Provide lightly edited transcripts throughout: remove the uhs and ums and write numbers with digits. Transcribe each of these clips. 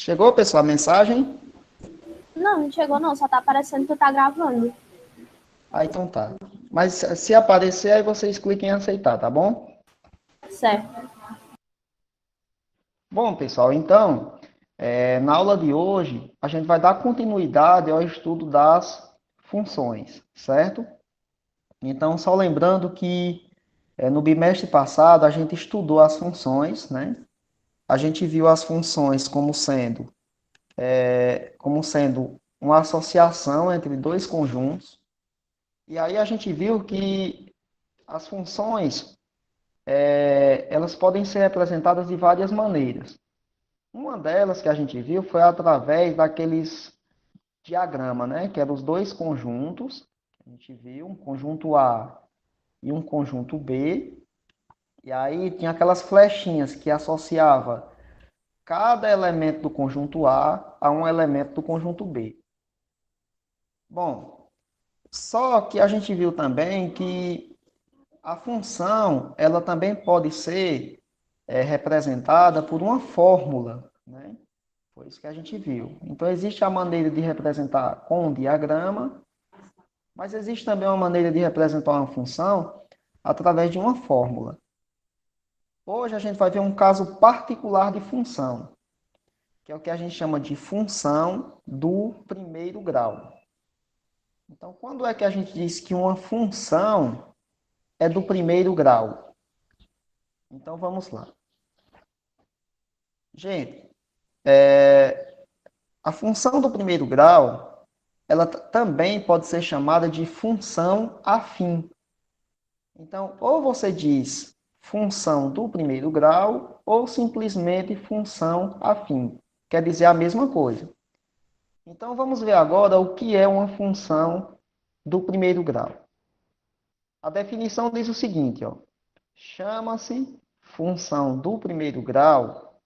Chegou, pessoal, a mensagem? Não, não chegou não, só tá aparecendo que tu tá gravando. Ah, então tá. Mas se aparecer, aí vocês cliquem em aceitar, tá bom? Certo. Bom, pessoal, então, na aula de hoje, a gente vai dar continuidade ao estudo das funções, certo? Então, só lembrando que no bimestre passado a gente estudou as funções, né? A gente viu as funções como sendo uma associação entre dois conjuntos. E aí a gente viu que as funções elas podem ser representadas de várias maneiras. Uma delas que a gente viu foi através daqueles diagrama, né? Que eram os dois conjuntos. A gente viu um conjunto A e um conjunto B. E aí tinha aquelas flechinhas que associava cada elemento do conjunto A um elemento do conjunto B. Bom, só que a gente viu também que a função ela também pode ser representada por uma fórmula, né? Foi isso que a gente viu. Então, existe a maneira de representar com um diagrama, mas existe também uma maneira de representar uma função através de uma fórmula. Hoje a gente vai ver um caso particular de função, que é o que a gente chama de função do primeiro grau. Então, quando é que a gente diz que uma função é do primeiro grau? Então, vamos lá. Gente, a função do primeiro grau, ela também pode ser chamada de função afim. Então, ou você diz função do primeiro grau, ou simplesmente função afim. Quer dizer a mesma coisa. Então, vamos ver agora o que é uma função do primeiro grau. A definição diz o seguinte, ó. Chama-se função do primeiro grau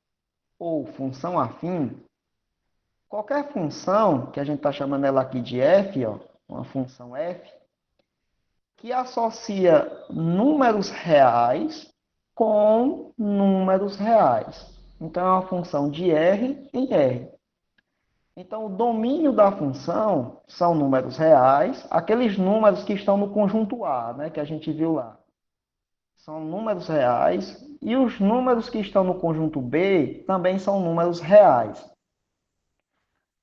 ou função afim qualquer função, que a gente está chamando ela aqui de f, ó, uma função f, que associa números reais com números reais. Então, é uma função de R em R. Então, o domínio da função são números reais, aqueles números que estão no conjunto A, né, que a gente viu lá. São números reais, e os números que estão no conjunto B também são números reais,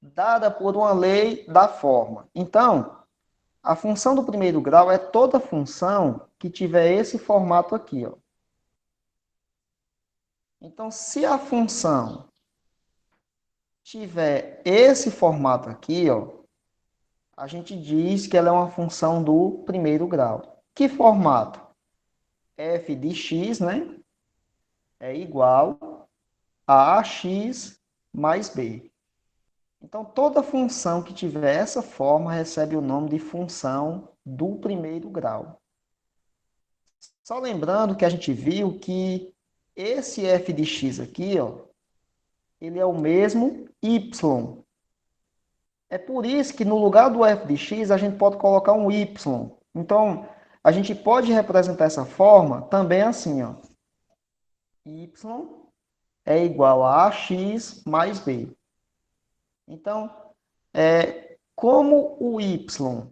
dada por uma lei da forma. Então, a função do primeiro grau é toda função que tiver esse formato aqui, ó. Então, se a função tiver esse formato aqui, ó, a gente diz que ela é uma função do primeiro grau. Que formato? F de x, né, é igual a ax mais b. Então, toda função que tiver essa forma recebe o nome de função do primeiro grau. Só lembrando que a gente viu que esse f de x aqui, ó, ele é o mesmo y. É por isso que no lugar do f de x a gente pode colocar um y. Então, a gente pode representar essa forma também assim, ó. Y é igual a ax mais b. Então, como o y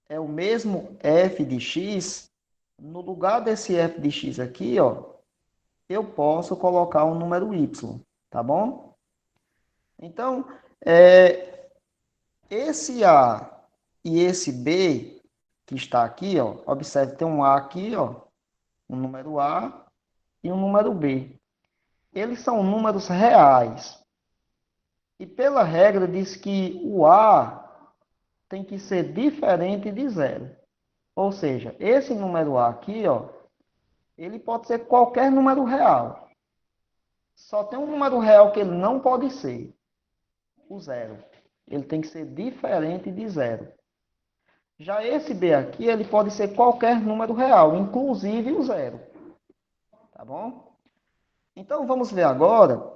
é o mesmo f de x, no lugar desse f de x aqui, ó, eu posso colocar um número y, tá bom? Então, esse A e esse B que está aqui, ó, observe, tem um A aqui, ó, um número A e um número B. Eles são números reais. E pela regra diz que o A tem que ser diferente de zero. Ou seja, esse número A aqui, ó, ele pode ser qualquer número real. Só tem um número real que ele não pode ser, o zero. Ele tem que ser diferente de zero. Já esse B aqui, ele pode ser qualquer número real, inclusive o zero. Tá bom? Então, vamos ver agora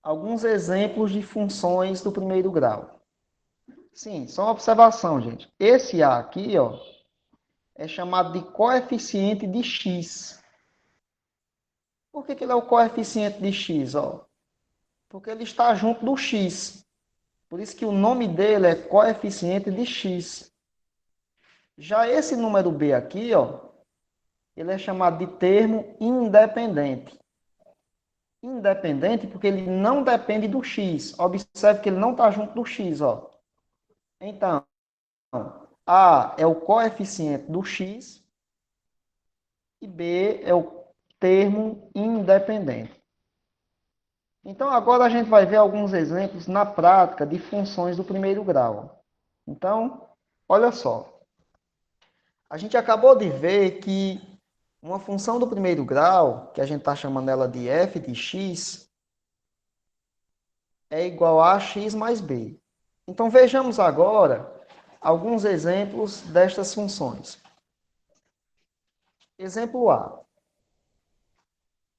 alguns exemplos de funções do primeiro grau. Sim, só uma observação, gente. Esse A aqui, ó, é chamado de coeficiente de x. Por que ele é o coeficiente de x? Ó? Porque ele está junto do x. Por isso que o nome dele é coeficiente de x. Já esse número b aqui, ó, ele é chamado de termo independente. Independente porque ele não depende do x. Observe que ele não está junto do x, ó. Então, A é o coeficiente do x e B é o termo independente. Então, agora a gente vai ver alguns exemplos na prática de funções do primeiro grau. Então, olha só. A gente acabou de ver que uma função do primeiro grau, que a gente está chamando ela de f de x, é igual a x mais b. Então, vejamos agora alguns exemplos destas funções. Exemplo A.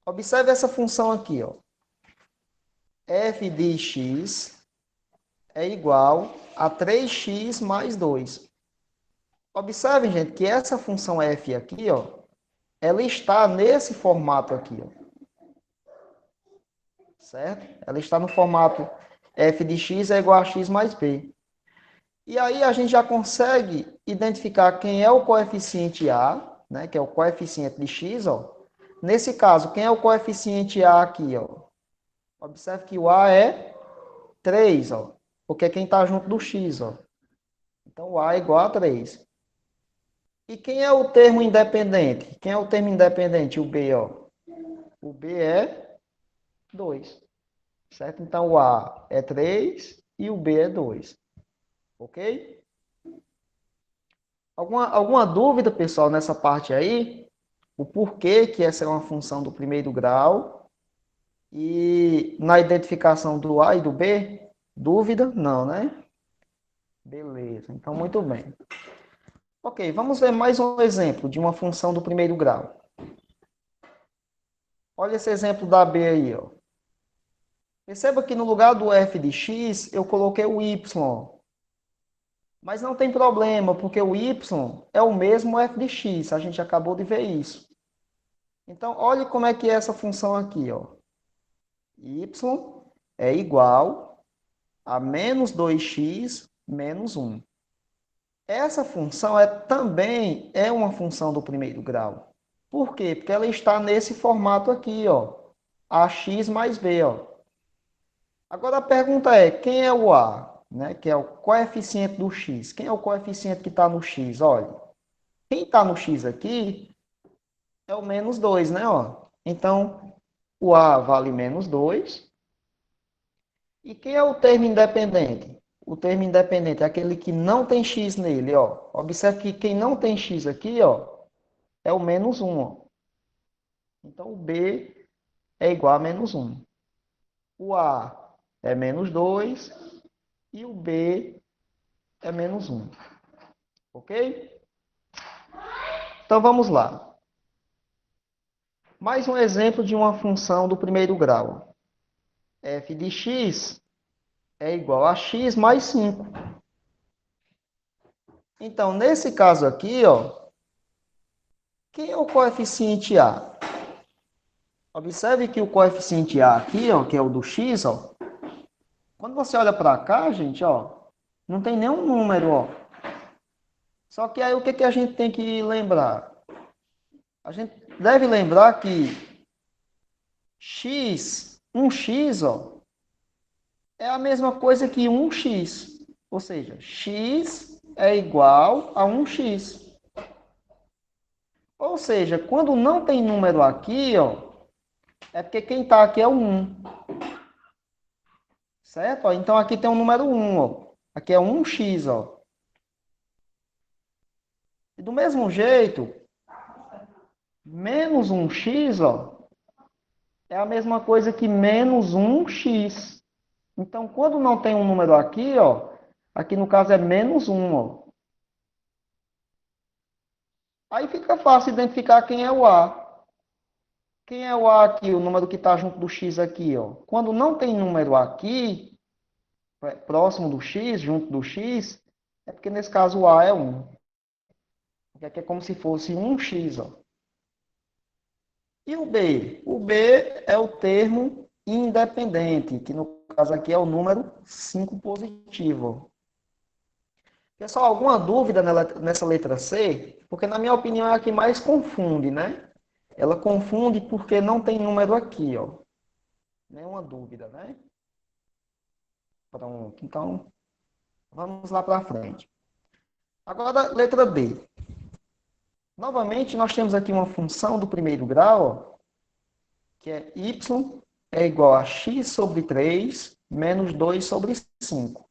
Observe essa função aqui, ó. F de x é igual a 3x mais 2. Observe, gente, que essa função f aqui, ó, ela está nesse formato aqui, ó. Certo? Ela está no formato f de x é igual a x mais b. E aí a gente já consegue identificar quem é o coeficiente a, né, que é o coeficiente de x, ó. Nesse caso, quem é o coeficiente a aqui, ó? Observe que o a é 3, ó, porque é quem está junto do x, ó. Então, o a é igual a 3. E quem é o termo independente? Quem é o termo independente? O b, ó. O b é 2. Certo? Então, o a é 3 e o b é 2. Ok? Alguma dúvida, pessoal, nessa parte aí? O porquê que essa é uma função do primeiro grau? E na identificação do a e do b? Dúvida? Não, né? Beleza, então muito bem. Ok, vamos ver mais um exemplo de uma função do primeiro grau. Olha esse exemplo da b aí, ó. Perceba que no lugar do f de x, eu coloquei o y. Mas não tem problema, porque o y é o mesmo f de x. A gente acabou de ver isso. Então, olhe como é que é essa função aqui, ó. Y é igual a menos 2x menos 1. Essa função também é uma função do primeiro grau. Por quê? Porque ela está nesse formato aqui, ó. Ax mais b, ó. Agora a pergunta é, quem é o a? Né? Que é o coeficiente do x. Quem é o coeficiente que está no x? Olha, quem está no x aqui é o menos 2, né? Ó. Então, o a vale menos 2. E quem é o termo independente? O termo independente é aquele que não tem x nele, ó. Observe que quem não tem x aqui, ó, é o menos 1, ó. Então, o b é igual a menos 1. O a é menos 2 e o b é menos 1. Ok? Então, vamos lá. Mais um exemplo de uma função do primeiro grau. F de x é igual a x mais 5. Então, nesse caso aqui, ó, quem é o coeficiente a? Observe que o coeficiente a aqui, ó, que é o do x, ó, quando você olha para cá, gente, ó, não tem nenhum número, ó. Só que aí o que que a gente tem que lembrar? A gente deve lembrar que x, 1x, ó, é a mesma coisa que 1x. Ou seja, x é igual a 1x. Ou seja, quando não tem número aqui, ó, é porque quem está aqui é o 1. Certo? Ó, então aqui tem um número 1, ó. Aqui é 1x, ó. E do mesmo jeito, menos 1x, ó, é a mesma coisa que menos 1x. Então, quando não tem um número aqui, ó, aqui no caso é menos 1, ó. Aí fica fácil identificar quem é o A. Quem é o A aqui, o número que está junto do X aqui, ó. Quando não tem número aqui, próximo do X, junto do X, é porque nesse caso o A é 1. Porque aqui é como se fosse 1x, ó. E o B? O B é o termo independente, que no caso aqui é o número 5 positivo. Pessoal, alguma dúvida nessa letra C? Porque na minha opinião é a que mais confunde, né? Ela confunde porque não tem número aqui, ó. Nenhuma dúvida, né? Pronto, então vamos lá para frente. Agora, letra B. Novamente, nós temos aqui uma função do primeiro grau, ó, que é y é igual a x sobre 3 menos 2 sobre 5.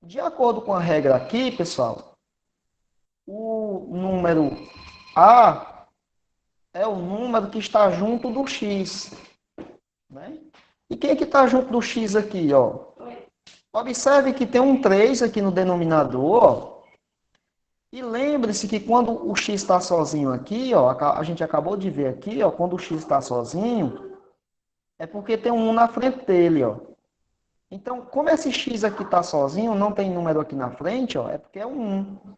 De acordo com a regra aqui, pessoal, o número A é o número que está junto do x, né? E quem é que está junto do x aqui, ó? Observe que tem um 3 aqui no denominador, ó. E lembre-se que quando o x está sozinho aqui, ó, a gente acabou de ver aqui, ó, quando o x está sozinho, é porque tem um 1 na frente dele, ó. Então, como esse x aqui está sozinho, não tem número aqui na frente, ó, é porque é um 1.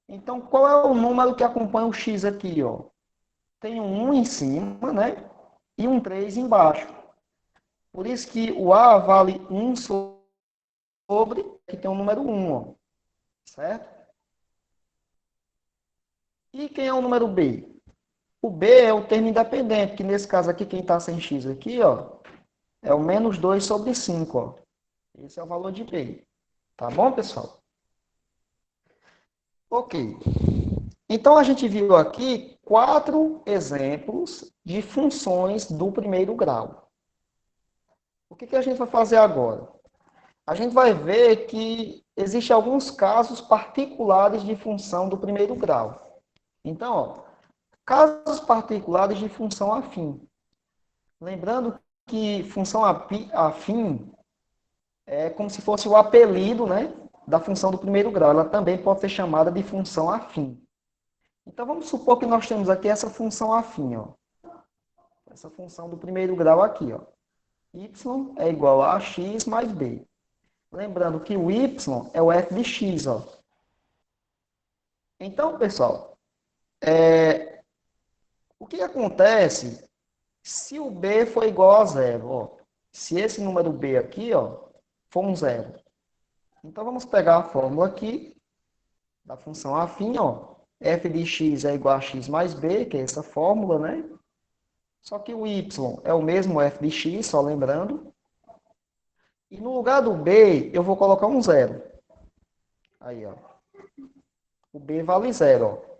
Então, qual é o número que acompanha o x aqui, ó? Tem um 1 em cima, né? E um 3 embaixo. Por isso que o A vale 1 sobre, que tem o número 1, ó. Certo? E quem é o número B? O B é o termo independente, que nesse caso aqui, quem está sem x aqui, ó, é o menos 2 sobre 5, ó. Esse é o valor de B. Tá bom, pessoal? Ok. Então, a gente viu aqui 4 exemplos de funções do primeiro grau. O que a gente vai fazer agora? A gente vai ver que existem alguns casos particulares de função do primeiro grau. Então, ó, casos particulares de função afim. Lembrando que função afim é como se fosse o apelido, né, da função do primeiro grau. Ela também pode ser chamada de função afim. Então, vamos supor que nós temos aqui essa função afim, ó. Essa função do primeiro grau aqui, ó. Y é igual a x mais b. Lembrando que o y é o f de x, ó. Então, pessoal, o que acontece se o b for igual a zero? Ó? Se esse número b aqui, ó, for um zero. Então, vamos pegar a fórmula aqui da função afim, ó. F de x é igual a x mais b, que é essa fórmula, né? Só que o y é o mesmo f de x, só lembrando. E no lugar do b, eu vou colocar um zero. Aí, ó. O b vale zero, ó.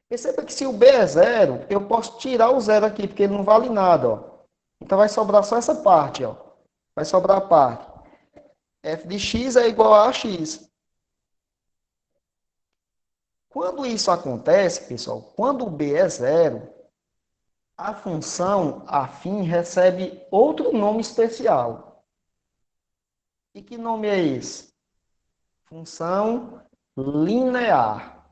Perceba que se o b é zero, eu posso tirar o zero aqui, porque ele não vale nada, ó. Então vai sobrar só essa parte, ó. Vai sobrar a parte. F de x é igual a x. Quando isso acontece, pessoal, quando o b é zero, a função afim recebe outro nome especial. E que nome é esse? Função linear.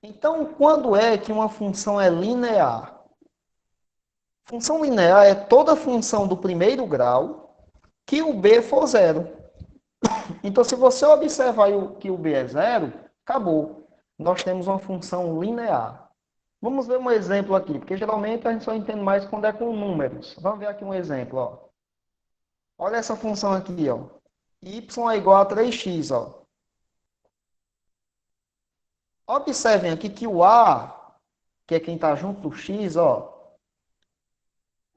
Então, quando é que uma função é linear? Função linear é toda função do primeiro grau que o b for zero. Então, se você observar que o b é zero, acabou. Nós temos uma função linear. Vamos ver um exemplo aqui, porque geralmente a gente só entende mais quando é com números. Vamos ver aqui um exemplo, ó. Olha essa função aqui, ó. Y é igual a 3x, ó. Observem aqui que o A, que é quem está junto do x, ó.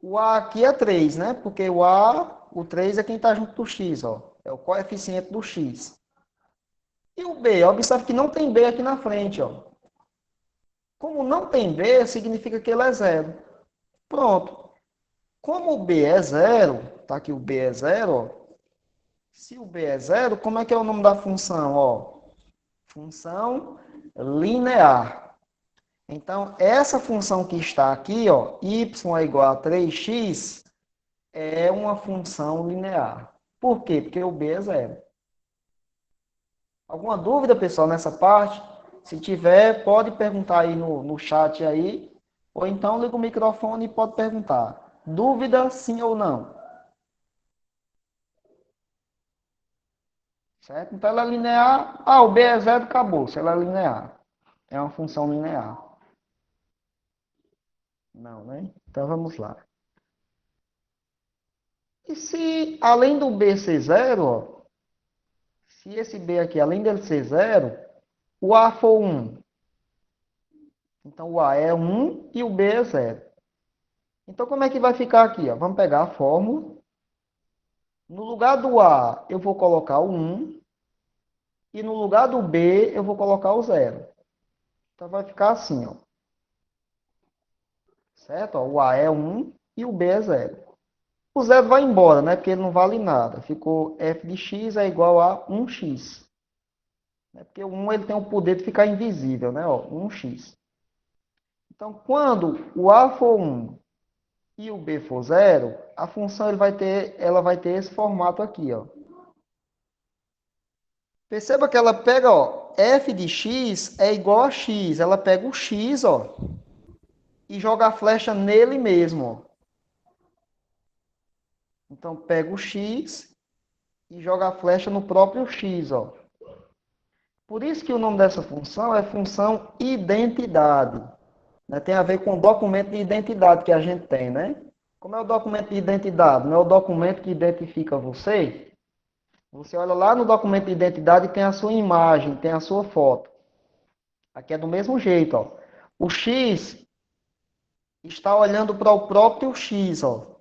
O A aqui é 3, né? Porque o 3 é quem está junto do x, ó. É o coeficiente do x. E o B? Observe que não tem B aqui na frente, ó. Como não tem B, significa que ele é zero. Pronto. Como o B é zero, tá aqui o B é zero, ó. Se o B é zero, como é que é o nome da função, ó? Função linear. Então, essa função que está aqui, ó, y é igual a 3x, é uma função linear. Por quê? Porque o b é zero. Alguma dúvida, pessoal, nessa parte? Se tiver, pode perguntar aí no chat aí, ou então liga o microfone e pode perguntar. Dúvida, sim ou não? Certo? Então, ela é linear. Ah, o b é zero, acabou. Se ela é linear. É uma função linear. Não, né? Então, vamos lá. E se além do B ser zero, ó, se esse B aqui, além dele ser zero, o A for 1, então o A é 1 e o B é zero. Então como é que vai ficar aqui? Ó? Vamos pegar a fórmula. No lugar do A, eu vou colocar o 1. E no lugar do B, eu vou colocar o zero. Então vai ficar assim, ó. Certo? Ó, o A é 1 e o B é zero. O zero vai embora, né? Porque ele não vale nada. Ficou f de x é igual a 1x. Porque o 1 ele tem o poder de ficar invisível, né? Ó, 1x. Então, quando o A for 1 e o B for zero, a função ela vai ter esse formato aqui, ó. Perceba que ela pega, ó, f de x é igual a x. Ela pega o x, ó, e joga a flecha nele mesmo, ó. Então, pega o x e joga a flecha no próprio x, ó. Por isso que o nome dessa função é função identidade. Né? Tem a ver com o documento de identidade que a gente tem, né? Como é o documento de identidade? Não é o documento que identifica você? Você olha lá no documento de identidade e tem a sua imagem, tem a sua foto. Aqui é do mesmo jeito, ó. O X está olhando para o próprio X, ó.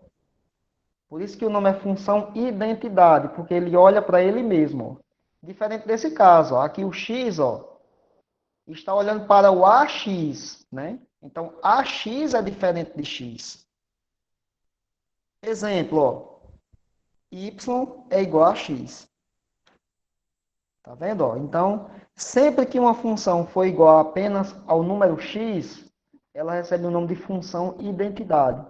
Por isso que o nome é função identidade, porque ele olha para ele mesmo, ó. Diferente desse caso, ó. Aqui o X, ó, está olhando para o AX, né? Então, AX é diferente de X. Exemplo, ó. Y é igual a X. Tá vendo? Ó? Então, sempre que uma função for igual apenas ao número x, ela recebe o nome de função identidade.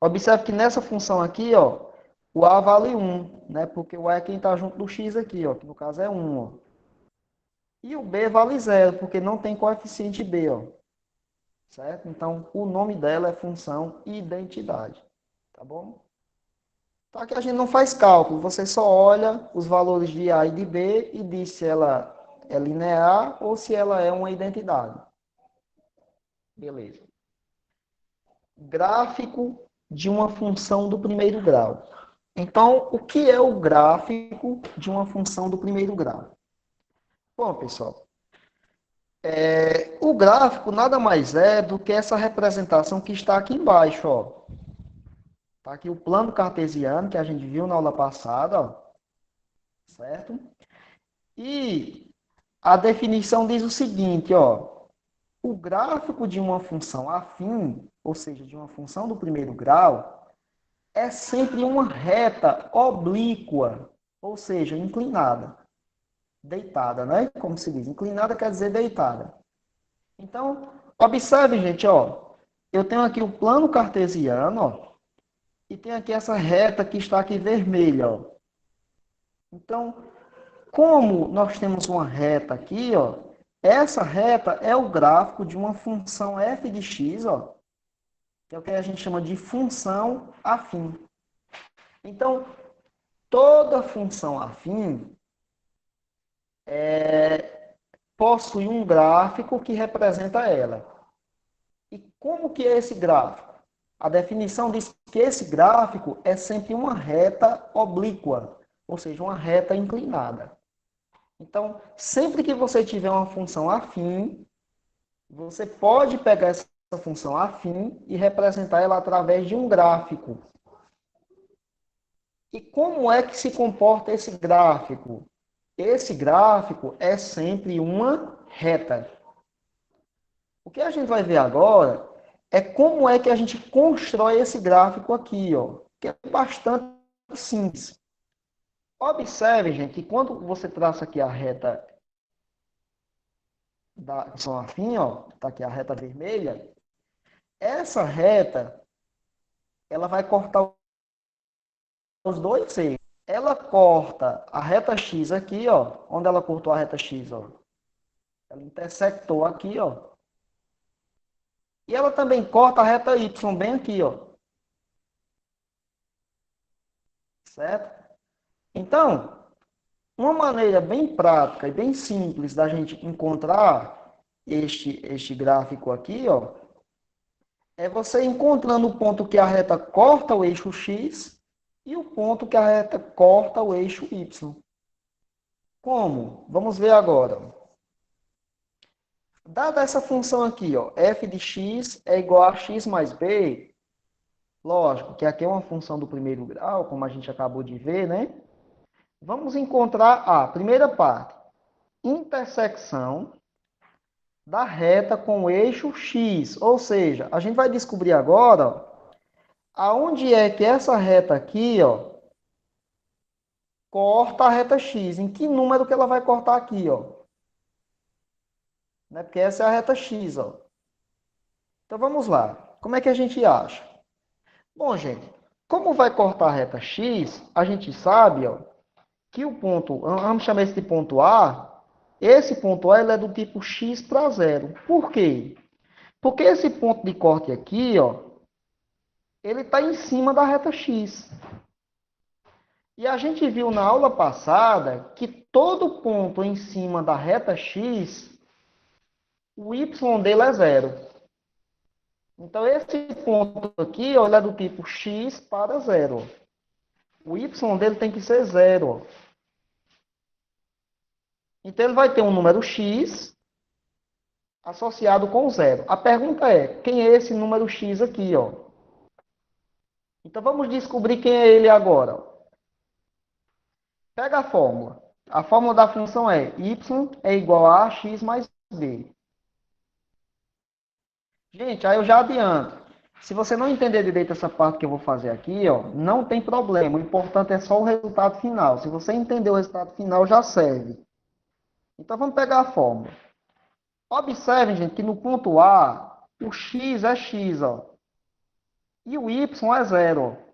Observe que nessa função aqui, ó, o a vale 1, né? Porque o a é quem está junto do x aqui, ó, que no caso é 1. Ó. E o b vale 0, porque não tem coeficiente b. Ó, certo? Então, o nome dela é função identidade. Tá bom? Tá que a gente não faz cálculo, você só olha os valores de A e de B e diz se ela é linear ou se ela é uma identidade. Beleza. Gráfico de uma função do primeiro grau. Então, o que é o gráfico de uma função do primeiro grau? Bom, pessoal, o gráfico nada mais é do que essa representação que está aqui embaixo, ó. Tá aqui o plano cartesiano que a gente viu na aula passada, ó, certo? E a definição diz o seguinte, ó, o gráfico de uma função afim, ou seja, de uma função do primeiro grau, é sempre uma reta oblíqua, ou seja, inclinada, deitada, né? Como se diz, inclinada quer dizer deitada. Então, observe, gente, ó, eu tenho aqui o plano cartesiano, ó, e tem aqui essa reta que está aqui vermelha, ó. Então, como nós temos uma reta aqui, ó, essa reta é o gráfico de uma função f de x, ó, que é o que a gente chama de função afim. Então, toda função afim possui um gráfico que representa ela. E como que é esse gráfico? A definição diz que esse gráfico é sempre uma reta oblíqua, ou seja, uma reta inclinada. Então, sempre que você tiver uma função afim, você pode pegar essa função afim e representar ela através de um gráfico. E como é que se comporta esse gráfico? Esse gráfico é sempre uma reta. O que a gente vai ver agora é como é que a gente constrói esse gráfico aqui, ó, que é bastante simples. Observe, gente, que quando você traça aqui a reta da função afim, ó, tá aqui a reta vermelha, essa reta ela vai cortar os dois seios. Ela corta a reta x aqui, ó, onde ela cortou a reta x, ó. Ela intersectou aqui, ó. E ela também corta a reta y bem aqui, ó. Certo? Então, uma maneira bem prática e bem simples da gente encontrar este gráfico aqui, ó, é você encontrando o ponto que a reta corta o eixo x e o ponto que a reta corta o eixo Y. Como? Vamos ver agora. Dada essa função aqui, ó, f de x é igual a x mais b, lógico que aqui é uma função do primeiro grau, como a gente acabou de ver, né? Vamos encontrar a primeira parte, intersecção da reta com o eixo x, ou seja, a gente vai descobrir agora, ó, aonde é que essa reta aqui, ó, corta a reta x, em que número que ela vai cortar aqui, ó. Né? Porque essa é a reta x, ó. Então vamos lá. Como é que a gente acha? Bom, gente, como vai cortar a reta x, a gente sabe, ó, que o ponto, vamos chamar esse de ponto A, esse ponto A ele é do tipo x para zero. Por quê? Porque esse ponto de corte aqui, ó, ele está em cima da reta x. E a gente viu na aula passada que todo ponto em cima da reta x, o y dele é zero. Então, esse ponto aqui, ó, ele é do tipo x para zero. O y dele tem que ser zero. Então, ele vai ter um número x associado com zero. A pergunta é, quem é esse número x aqui, ó? Então, vamos descobrir quem é ele agora. Pega a fórmula. A fórmula da função é y é igual a x mais b. Gente, aí eu já adianto. Se você não entender direito essa parte que eu vou fazer aqui, ó, não tem problema. O importante é só o resultado final. Se você entender o resultado final, já serve. Então, vamos pegar a fórmula. Observem, gente, que no ponto A, o x é x, ó, e o y é zero. Ó,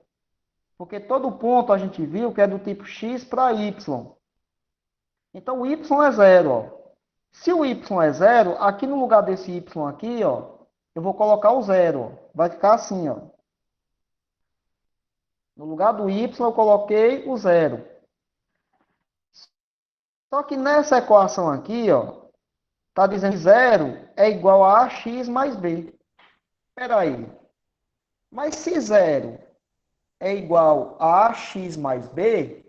porque todo ponto a gente viu que é do tipo x para y. Então, o y é zero. Ó. Se o y é zero, aqui no lugar desse y aqui, ó, eu vou colocar o zero. Vai ficar assim, ó. No lugar do y, eu coloquei o zero. Só que nessa equação aqui, ó, está dizendo que zero é igual a ax mais b. Espera aí. Mas se zero é igual a ax mais b,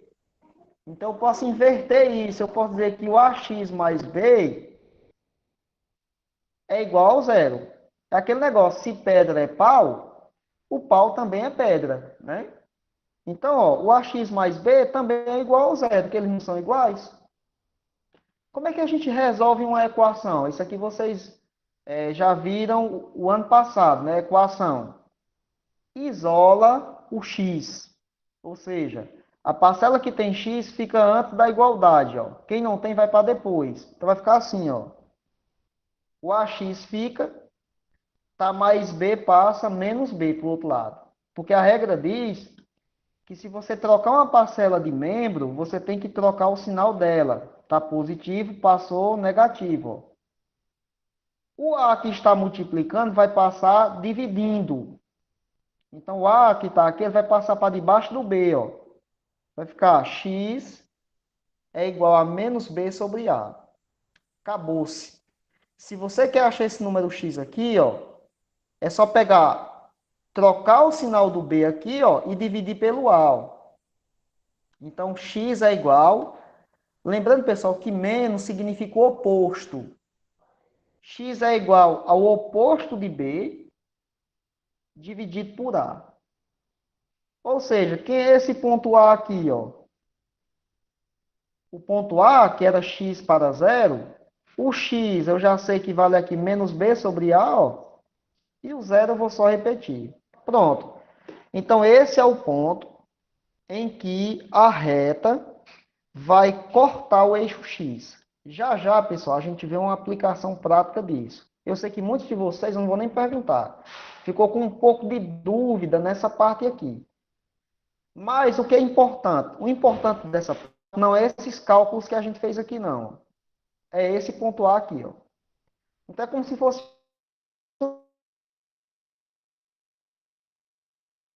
então eu posso inverter isso. Eu posso dizer que o ax mais b é igual ao zero. É aquele negócio, se pedra é pau, o pau também é pedra, né? Então, ó, o ax mais b também é igual ao zero, porque eles não são iguais. Como é que a gente resolve uma equação? Isso aqui vocês já viram o ano passado, né? Equação. Isola o x. Ou seja, a parcela que tem x fica antes da igualdade. Ó. Quem não tem vai para depois. Então vai ficar assim. Ó. O ax fica, tá mais b passa, menos b para o outro lado. Porque a regra diz que se você trocar uma parcela de membro, você tem que trocar o sinal dela. Tá positivo, passou negativo. Ó. O A que está multiplicando vai passar dividindo. Então, o A que está aqui ele vai passar para debaixo do B. Ó. Vai ficar x é igual a menos b sobre A. Acabou-se. Se você quer achar esse número x aqui, ó, é só pegar, trocar o sinal do B aqui, ó, e dividir pelo A. Ó. Então, x é igual... Lembrando, pessoal, que menos significa o oposto. X é igual ao oposto de B dividido por A. Ou seja, quem é esse ponto A aqui? Ó? O ponto A, que era x para zero, o x eu já sei que vale aqui menos B sobre A, ó, e o zero eu vou só repetir. Pronto. Então, esse é o ponto em que a reta vai cortar o eixo x. Já já, pessoal, a gente vê uma aplicação prática disso. Eu sei que muitos de vocês não vão nem perguntar. Ficou com um pouco de dúvida nessa parte aqui. Mas o que é importante? O importante dessa parte não é esses cálculos que a gente fez aqui, não. É esse ponto A aqui, ó. Então é como se fosse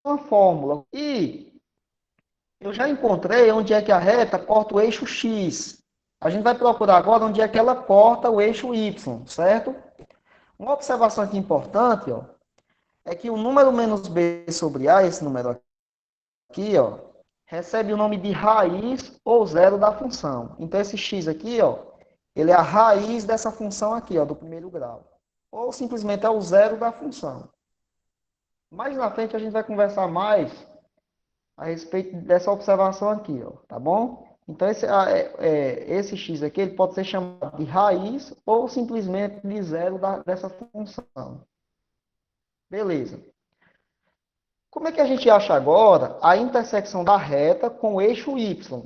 uma fórmula. E eu já encontrei onde é que a reta corta o eixo X. A gente vai procurar agora onde é que ela corta o eixo Y, certo? Uma observação aqui importante, ó, é que o número menos B sobre A, esse número aqui, ó, recebe o nome de raiz ou zero da função. Então, esse x aqui, ó, ele é a raiz dessa função aqui, ó, do primeiro grau. Ou simplesmente é o zero da função. Mais na frente a gente vai conversar mais a respeito dessa observação aqui, ó, tá bom? Então, esse x aqui ele pode ser chamado de raiz ou simplesmente de zero dessa função. Beleza. Como é que a gente acha agora a intersecção da reta com o eixo y?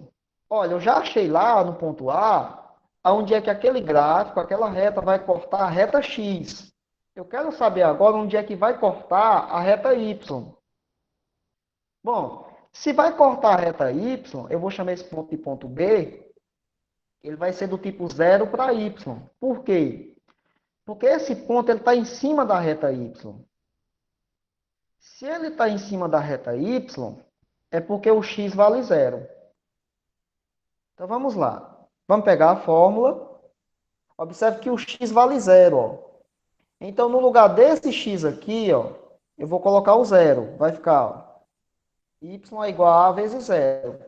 Olha, eu já achei lá no ponto A, onde é que aquele gráfico, aquela reta vai cortar a reta x. Eu quero saber agora onde é que vai cortar a reta y. Bom, se vai cortar a reta y, eu vou chamar esse ponto de ponto B, ele vai ser do tipo 0 para y. Por quê? Porque esse ponto está em cima da reta y. Se ele está em cima da reta y, é porque o x vale zero. Então vamos lá. Vamos pegar a fórmula. Observe que o x vale zero. Ó. Então, no lugar desse x aqui, ó, eu vou colocar o zero. Vai ficar ó, y é igual a vezes zero.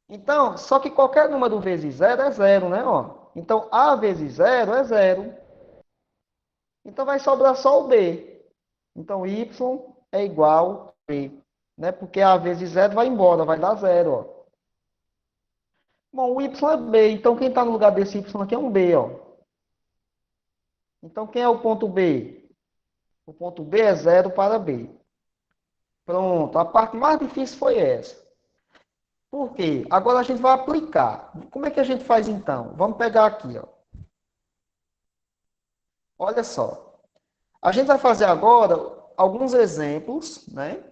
Então, só que qualquer número vezes zero é zero, né? Ó. Então, a vezes zero é zero. Então, vai sobrar só o b. Então, y é igual a b. Né? Porque a vezes zero vai embora, vai dar zero. Ó. Bom, o y é b. Então, quem está no lugar desse y aqui é um b. Ó. Então, quem é o ponto b? O ponto b é zero para b. Pronto, a parte mais difícil foi essa. Por quê? Agora a gente vai aplicar. Como é que a gente faz então? Vamos pegar aqui, ó. Olha só. A gente vai fazer agora alguns exemplos, né?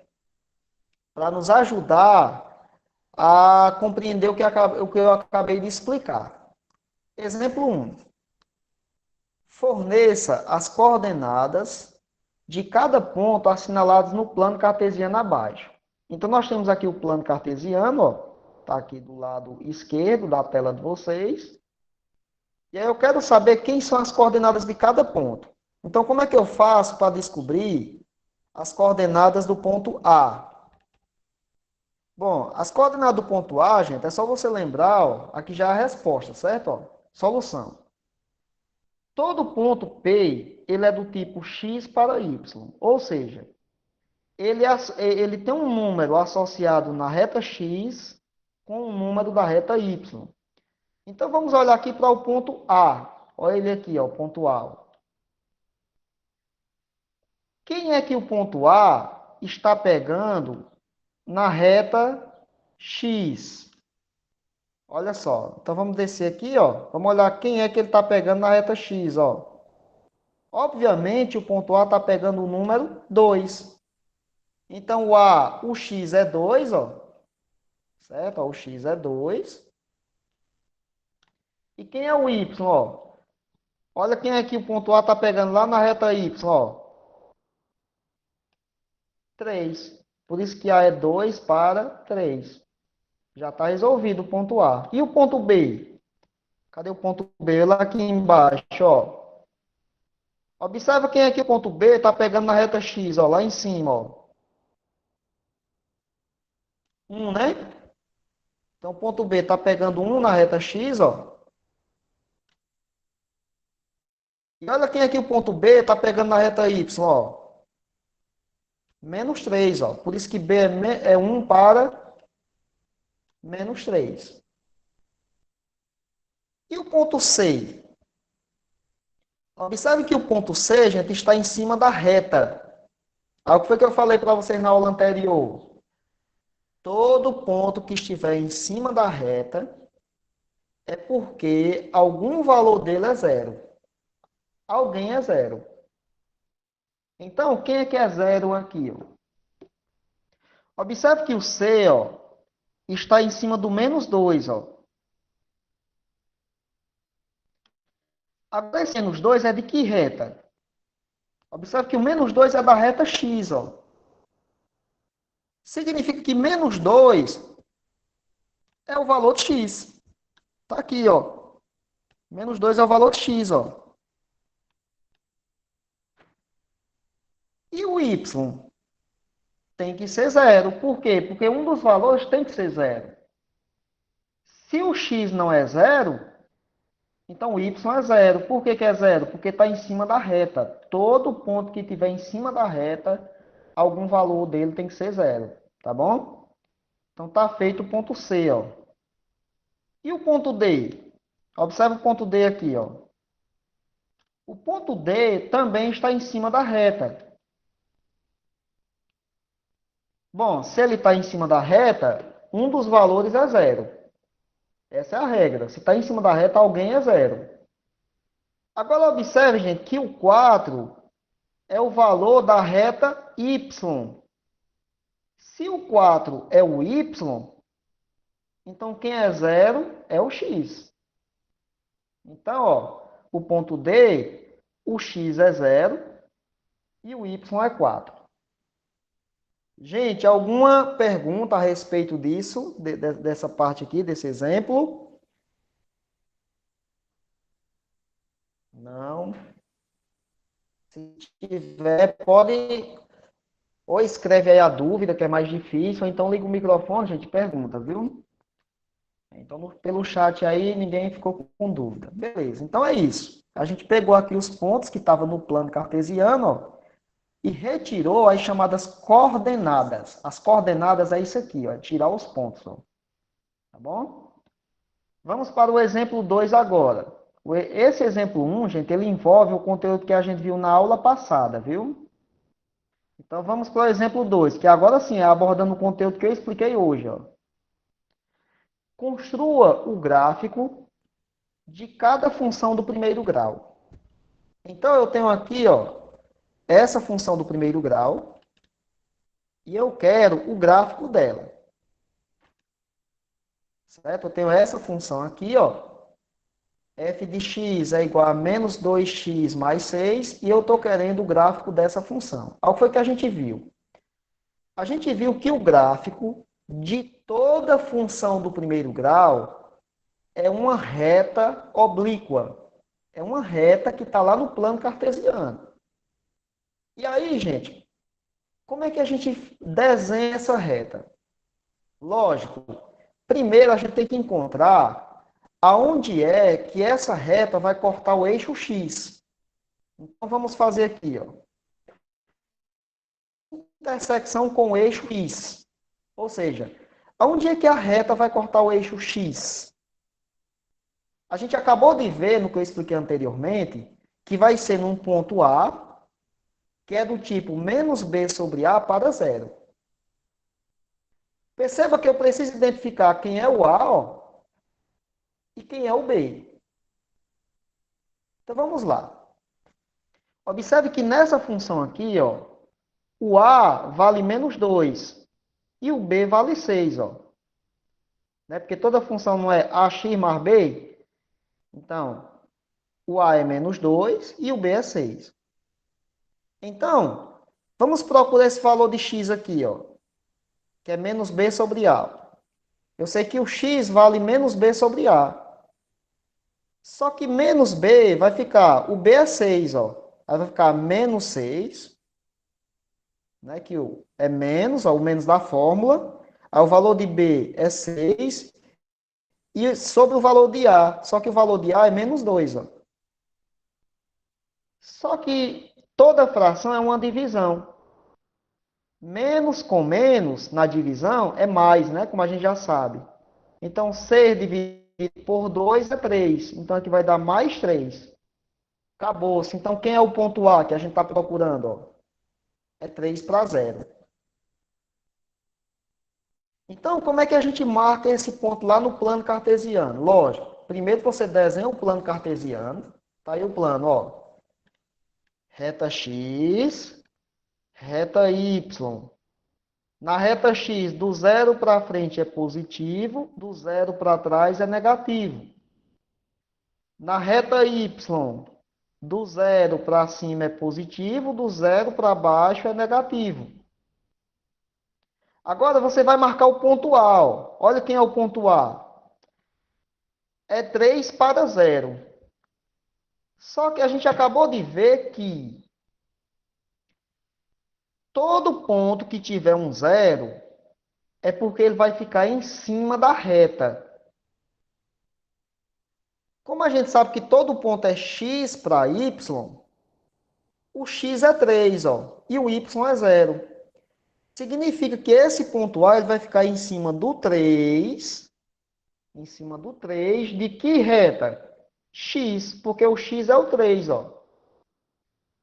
Para nos ajudar a compreender o que eu acabei de explicar. Exemplo 1. Forneça as coordenadas de cada ponto assinalados no plano cartesiano abaixo. Então, nós temos aqui o plano cartesiano, ó. Está aqui do lado esquerdo da tela de vocês. E aí eu quero saber quem são as coordenadas de cada ponto. Então, como é que eu faço para descobrir as coordenadas do ponto A? Bom, as coordenadas do ponto A, gente, é só você lembrar, ó, aqui já é a resposta, certo? Ó, solução. Todo ponto P, ele é do tipo x para y. Ou seja, ele tem um número associado na reta x com o número da reta y. Então, vamos olhar aqui para o ponto A. Olha ele aqui, ó, o ponto A. Quem é que o ponto A está pegando na reta X? Olha só. Então, vamos descer aqui, ó. Vamos olhar quem é que ele está pegando na reta X, ó. Obviamente, o ponto A está pegando o número 2. Então, o X é 2, ó. Certo? Ó, o X é 2. E quem é o Y, ó? Olha quem é que o ponto A está pegando lá na reta Y, ó. 3. Por isso que A é 2 para 3. Já está resolvido o ponto A. E o ponto B? Cadê o ponto B? Lá aqui embaixo, ó. Observa quem é que o ponto B está pegando na reta X, ó, lá em cima, ó. 1, né? Então, o ponto B está pegando 1 na reta X, ó. E olha quem é que o ponto B está pegando na reta Y, ó. Menos 3, ó. Por isso que B é 1 para menos 3. E o ponto C? Observe que o ponto C, gente, está em cima da reta. Algo que foi que eu falei para vocês na aula anterior. Todo ponto que estiver em cima da reta é porque algum valor dele é zero. Alguém é zero. Então, quem é que é zero aqui? Ó? Observe que o C, ó, está em cima do menos 2. Ó. Agora, esse menos 2 é de que reta? Observe que o menos 2 é da reta X. Ó. Significa que menos 2 é o valor de X. Está aqui, ó. Menos 2 é o valor de X. Ó. E o Y? Tem que ser zero. Por quê? Porque um dos valores tem que ser zero. Se o x não é zero, então o y é zero. Por que que é zero? Porque está em cima da reta. Todo ponto que tiver em cima da reta, algum valor dele tem que ser zero. Tá bom? Então está feito o ponto C, ó. E o ponto D? Observe o ponto D aqui, ó. O ponto D também está em cima da reta. Bom, se ele está em cima da reta, um dos valores é zero. Essa é a regra. Se está em cima da reta, alguém é zero. Agora observe, gente, que o 4 é o valor da reta y. Se o 4 é o y, então quem é zero é o x. Então, ó, o ponto D, o x é zero e o y é 4. Gente, alguma pergunta a respeito disso, dessa parte aqui, desse exemplo? Não. Se tiver, pode ou escreve aí a dúvida, que é mais difícil, ou então liga o microfone, gente, pergunta, viu? Então, pelo chat aí, ninguém ficou com dúvida. Beleza, então é isso. A gente pegou aqui os pontos que estavam no plano cartesiano, ó, e retirou as chamadas coordenadas. As coordenadas é isso aqui, ó, é tirar os pontos, ó. Tá bom? Vamos para o exemplo 2 agora. Esse exemplo 1, gente, ele envolve o conteúdo que a gente viu na aula passada, viu? Então vamos para o exemplo 2, que agora sim é abordando o conteúdo que eu expliquei hoje, ó. Construa o gráfico de cada função do primeiro grau. Então eu tenho aqui, ó, essa função do primeiro grau e eu quero o gráfico dela. Certo? Eu tenho essa função aqui, ó. F de x é igual a menos 2x mais 6 e eu estou querendo o gráfico dessa função. Qual foi que a gente viu? A gente viu que o gráfico de toda função do primeiro grau é uma reta oblíqua. É uma reta que está lá no plano cartesiano. E aí, gente, como é que a gente desenha essa reta? Lógico, primeiro a gente tem que encontrar aonde é que essa reta vai cortar o eixo X. Então vamos fazer aqui, ó. Intersecção com o eixo X. Ou seja, aonde é que a reta vai cortar o eixo X? A gente acabou de ver, no que eu expliquei anteriormente, que vai ser num ponto A, que é do tipo menos b sobre A para zero. Perceba que eu preciso identificar quem é o A, ó, e quem é o B. Então vamos lá. Observe que nessa função aqui, ó, o A vale menos 2 e o B vale 6. Ó. Né? Porque toda função não é AX mais B. Então, o A é menos 2 e o B é 6. Então, vamos procurar esse valor de x aqui, ó, que é menos b sobre A. Eu sei que o x vale menos b sobre A. Só que menos b vai ficar, o b é 6, ó. Aí vai ficar menos 6, né, que é menos, ó, o menos da fórmula. Aí o valor de b é 6 e sobre o valor de A. Só que o valor de A é menos 2, ó. Só que toda fração é uma divisão. Menos com menos na divisão é mais, né? Como a gente já sabe. Então, 6 dividido por 2 é 3. Então, aqui vai dar mais 3. Acabou-se. Então, quem é o ponto A que a gente está procurando? Ó? É 3 para 0. Então, como é que a gente marca esse ponto lá no plano cartesiano? Lógico, primeiro você desenha o plano cartesiano. Tá aí o plano, ó. Reta X, reta Y. Na reta X, do zero para frente é positivo, do zero para trás é negativo. Na reta Y, do zero para cima é positivo, do zero para baixo é negativo. Agora você vai marcar o ponto A. Ó. Olha quem é o ponto A. É 3 para 0. Só que a gente acabou de ver que Todo ponto que tiver um zero é porque ele vai ficar em cima da reta. Como a gente sabe que todo ponto é x para y, o x é 3, ó, e o y é zero. Significa que esse ponto A ele vai ficar em cima do 3 de que reta? X, porque o x é o 3, ó.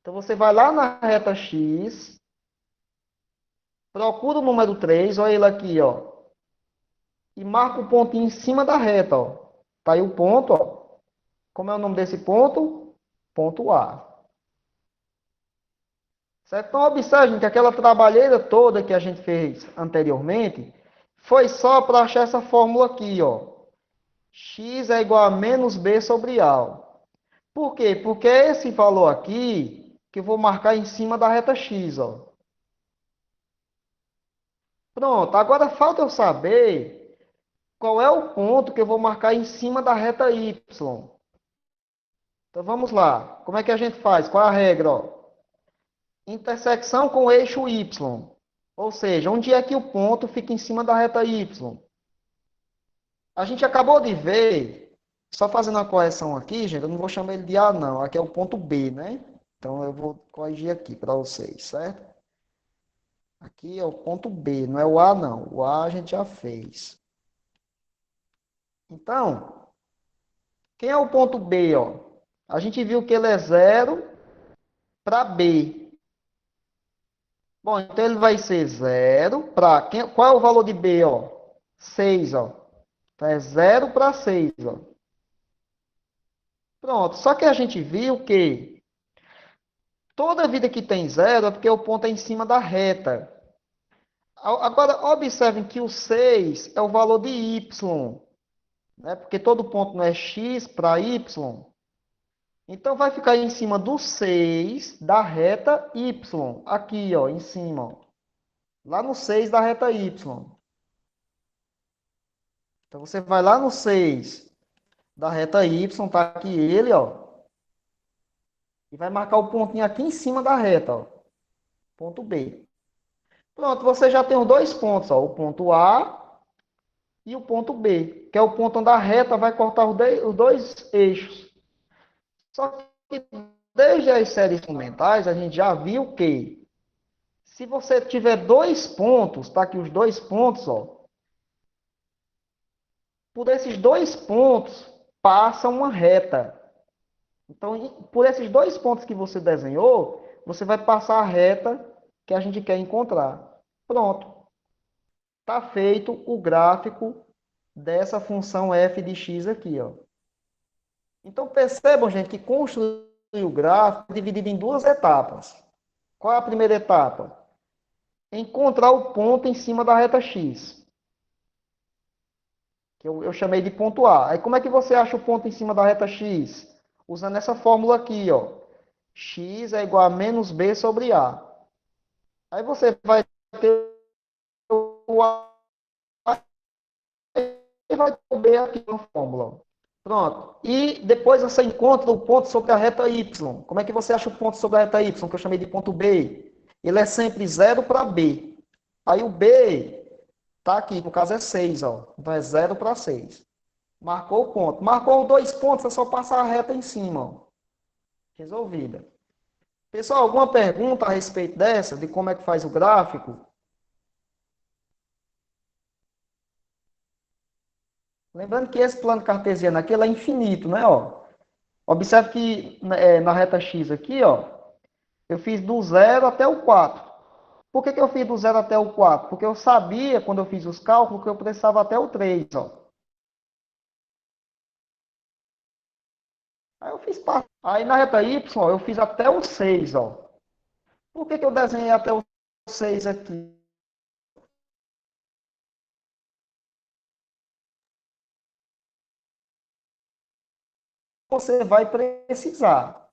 Então você vai lá na reta x, procura o número 3, olha ele aqui, ó, e marca o pontinho em cima da reta, ó. Tá aí o ponto, ó. Como é o nome desse ponto? Ponto A. Certo? Então, observe que aquela trabalheira toda que a gente fez anteriormente foi só para achar essa fórmula aqui, ó. X é igual a menos B sobre A. Por quê? Porque é esse valor aqui que eu vou marcar em cima da reta X, ó. Pronto, agora falta eu saber qual é o ponto que eu vou marcar em cima da reta Y. Então vamos lá. Como é que a gente faz? Qual é a regra, ó? Intersecção com o eixo Y. Ou seja, onde é que o ponto fica em cima da reta Y? A gente acabou de ver, só fazendo uma correção aqui, gente, eu não vou chamar ele de A, não. Aqui é o ponto B, né? Então eu vou corrigir aqui para vocês, certo? Aqui é o ponto B, não é o A, não. O A a gente já fez. Então, quem é o ponto B, ó? A gente viu que ele é zero para B. Bom, então ele vai ser zero para... Qual é o valor de B, ó? 6, ó. Então é zero para 6, ó. Pronto. Só que a gente viu que toda vida que tem zero é porque o ponto é em cima da reta. Agora, observem que o 6 é o valor de y, né? Porque todo ponto não é x para y. Então, vai ficar em cima do 6 da reta y. Aqui, ó, em cima. Ó. Lá no 6 da reta y. Então, você vai lá no 6 da reta y, tá aqui ele, ó. E vai marcar o pontinho aqui em cima da reta, ó. Ponto B. Pronto, você já tem os dois pontos, ó. O ponto A e o ponto B, que é o ponto onde a reta vai cortar os dois eixos. Só que desde as séries fundamentais, a gente já viu que se você tiver dois pontos, tá aqui os dois pontos, ó, por esses dois pontos passa uma reta. Então, por esses dois pontos que você desenhou, você vai passar a reta que a gente quer encontrar. Pronto. Está feito o gráfico dessa função f de x aqui, ó. Então, percebam, gente, que construir o gráfico é dividido em duas etapas. Qual é a primeira etapa? Encontrar o ponto em cima da reta x, que eu chamei de ponto A. Aí, como é que você acha o ponto em cima da reta x? Usando essa fórmula aqui, ó. X é igual a menos b sobre A. Aí você vai ter o A e vai ter o B aqui na fórmula. Pronto. E depois você encontra o ponto sobre a reta Y. Como é que você acha o ponto sobre a reta Y, que eu chamei de ponto B? Ele é sempre 0 para B. Aí o B está aqui, no caso é 6, ó. Então é 0 para 6. Marcou o ponto. Marcou dois pontos, é só passar a reta em cima, ó. Resolvida. Pessoal, alguma pergunta a respeito dessa, de como é que faz o gráfico? Lembrando que esse plano cartesiano aqui ele é infinito, né? Ó. Observe que na reta x aqui, ó, eu fiz do 0 até o 4. Por que eu fiz do 0 até o 4? Porque eu sabia, quando eu fiz os cálculos, que eu precisava até o 3. Ó. Aí eu fiz parte. Aí na reta y, ó, eu fiz até o 6. Ó. Por que eu desenhei até o 6 aqui? Você vai precisar.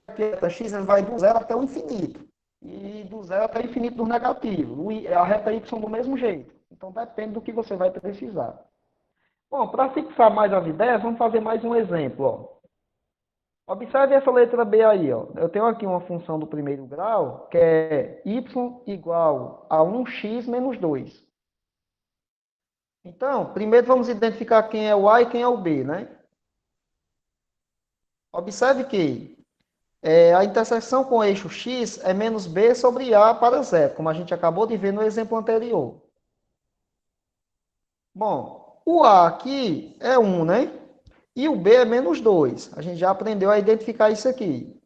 A reta x vai do 0 até o infinito. E do 0 até o infinito do negativo. A reta y do mesmo jeito. Então depende do que você vai precisar. Bom, para fixar mais as ideias, vamos fazer mais um exemplo. Ó. Observe essa letra B aí, ó. Eu tenho aqui uma função do primeiro grau, que é y igual a 1x menos 2. Então, primeiro vamos identificar quem é o A e quem é o B, né? Observe que a interseção com o eixo x é menos b sobre a para zero, como a gente acabou de ver no exemplo anterior. Bom, o a aqui é 1, né? E o b é menos 2. A gente já aprendeu a identificar isso aqui.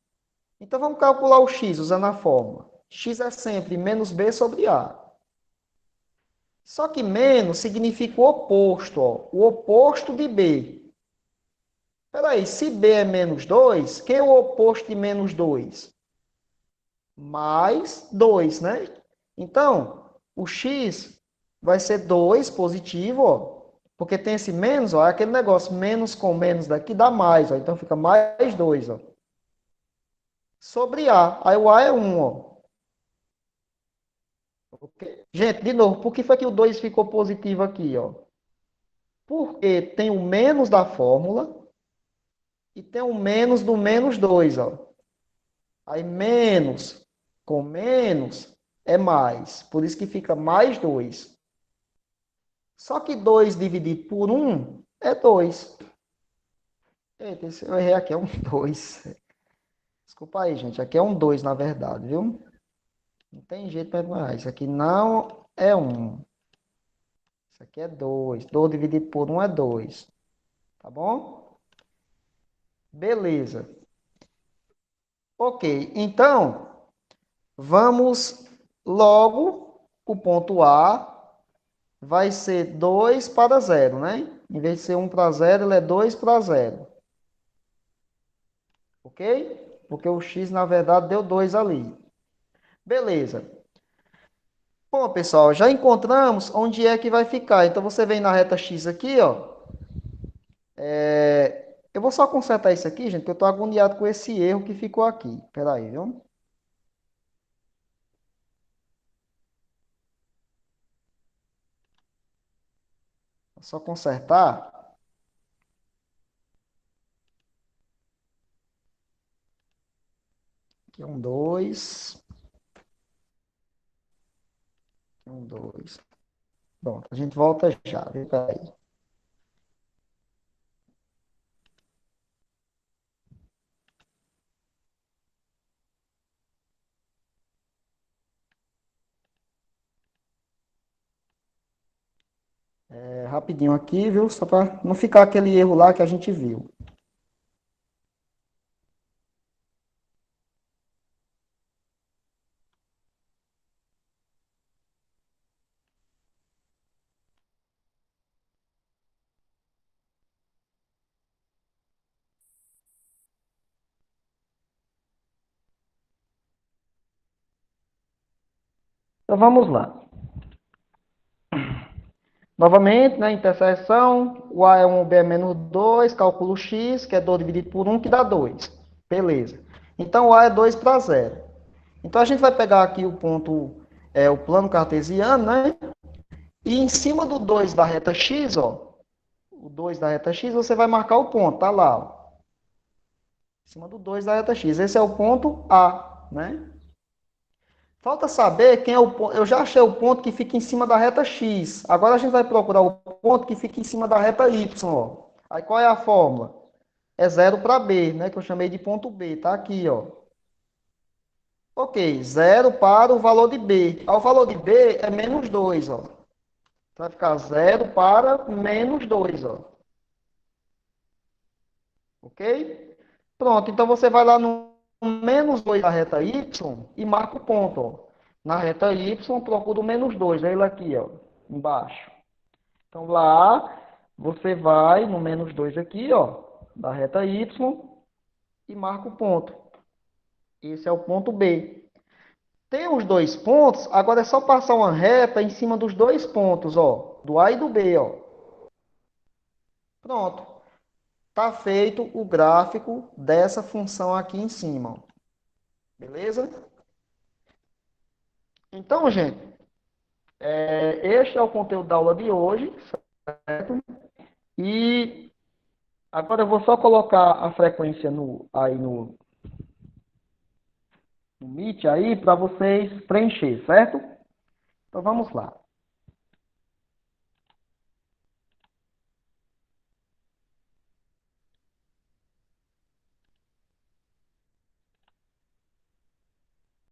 Então, vamos calcular o x usando a fórmula. X é sempre menos b sobre a. Só que menos significa o oposto, ó, o oposto de b. Espera aí, se b é menos 2, quem é o oposto de menos 2? Mais 2, né? Então, o x vai ser 2 positivo, ó, porque tem esse menos, ó, é aquele negócio, menos com menos daqui dá mais, ó, então fica mais 2, ó. Sobre a, aí o a é 1, ó. Okay? Gente, de novo, por que foi que o 2 ficou positivo aqui, ó? Porque tem o menos da fórmula e tem o menos do menos 2, ó. Aí menos com menos é mais, por isso que fica mais 2. Só que 2 dividido por 1 é 2. Eita, eu errei aqui, é um 2. Desculpa aí, gente. Aqui é um 2 na verdade, viu? Não tem jeito para errar. Isso aqui não é 1. Isso aqui é 2. 2 dividido por 1 é 2. Tá bom? Beleza. Ok, então, vamos logo. O ponto A vai ser 2 para zero, né? Em vez de ser 1 para zero, ele é 2 para zero. Ok? Porque o x, na verdade, deu 2 ali. Beleza. Bom, pessoal, já encontramos onde é que vai ficar. Então, você vem na reta x aqui, ó. Eu vou só consertar isso aqui, gente, porque eu estou agoniado com esse erro que ficou aqui. Espera aí, viu? Vou só consertar. Aqui é um 2. Um 2. Pronto, a gente volta já, viu? Peraí. Rapidinho aqui, viu? Só para não ficar aquele erro lá que a gente viu. Então vamos lá. Novamente, né, interseção, o A é 1, o B é menos 2, cálculo X, que é 2 dividido por 1, que dá 2. Beleza. Então, o A é 2 para zero. Então, a gente vai pegar aqui o ponto, o plano cartesiano, né? E em cima do 2 da reta X, ó, o 2 da reta X, você vai marcar o ponto, tá lá, ó. Em cima do 2 da reta X. Esse é o ponto A, né? Falta saber quem é o ponto. Eu já achei o ponto que fica em cima da reta X. Agora a gente vai procurar o ponto que fica em cima da reta Y. Ó. Aí qual é a fórmula? É zero para B, né? Que eu chamei de ponto B. Tá aqui, ó. Ok, zero para o valor de B. O valor de B é menos 2, ó. Vai ficar zero para menos 2, ó. Ok? Pronto, então você vai lá no menos 2 da reta Y e marca o ponto, ó. Na reta Y, procura o menos 2, ele aqui, ó, embaixo. Então lá, você vai no menos 2 aqui, ó, da reta Y e marca o ponto. Esse é o ponto B. Tem os dois pontos, agora é só passar uma reta em cima dos dois pontos, ó, do A e do B, ó. Pronto. Tá feito o gráfico dessa função aqui em cima, ó. Beleza? Então, gente, este é o conteúdo da aula de hoje, certo? E Agora eu vou só colocar a frequência aí no Meet aí para vocês preencher, certo? Então vamos lá.